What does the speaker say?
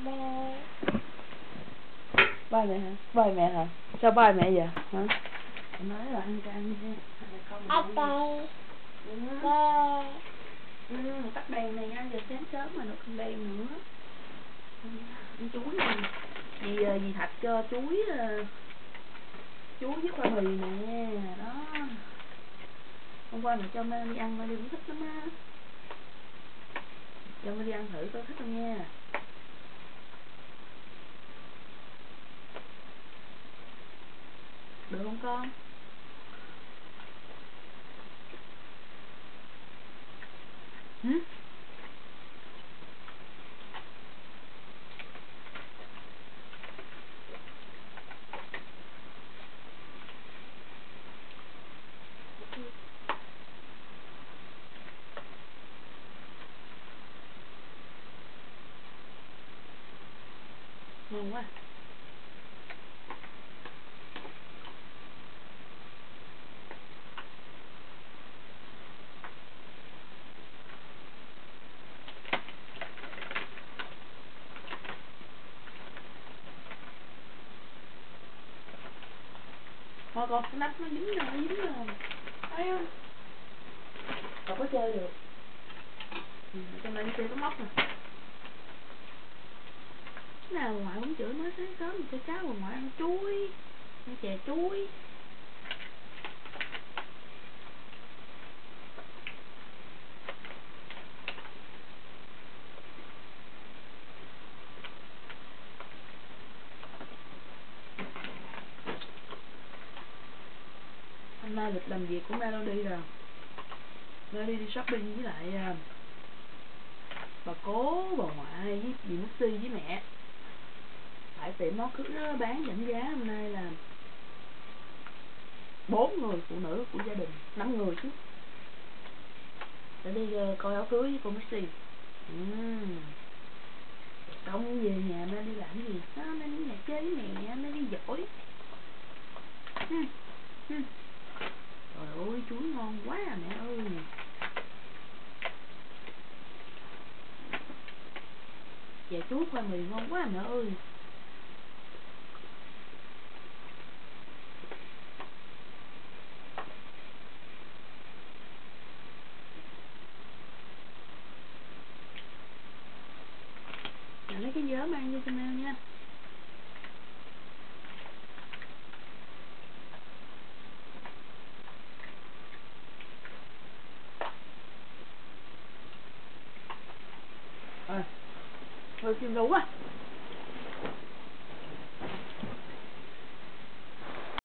Bye mẹ hả? Bye mẹ hả? Sao bye mẹ vậy? Hả? Em nói là ăn cho ăn đi ha. Tắt đèn này nha, giờ sáng sớm mà đâu cần đèn nữa. Ăn chuối nè. Dì Thạch cho chuối với khoai mì nè. Đó. Hôm qua mẹ cho Mê đi ăn, Mê đi cũng thích lắm á. Cho Mê đi ăn thử coi thích không nha. Được không con? Hử? Ngon quá. Thôi con, cái nắp nó dính rồi, thấy không? Đâu có chơi được. Trong đây nó chơi có móc nè. Nào ngoại cũng chửi mới sáng sớm cho cháu mà ngoại ăn chuối, ăn chè chuối. Hôm nay lịch làm việc của Mê đâu đi rồi. Mê đi shopping với lại bà cố, bà ngoại với dì Muxi với mẹ. Tại tiệm nó cứ bán giảm giá hôm nay là 4 người phụ nữ của gia đình, 5 người chứ. Để đi coi áo cưới với cô Muxi. Xong về nhà Mê đi làm gì? Mê đi nhà chơi với mẹ, Mê đi dỗi. Trời ơi, chuối ngon quá à mẹ ơi. Chè chuối khoai mì ngon quá à mẹ ơi. Mẹ lấy cái dớ mang vô cho Mel nha. Thôi phim lâu quá.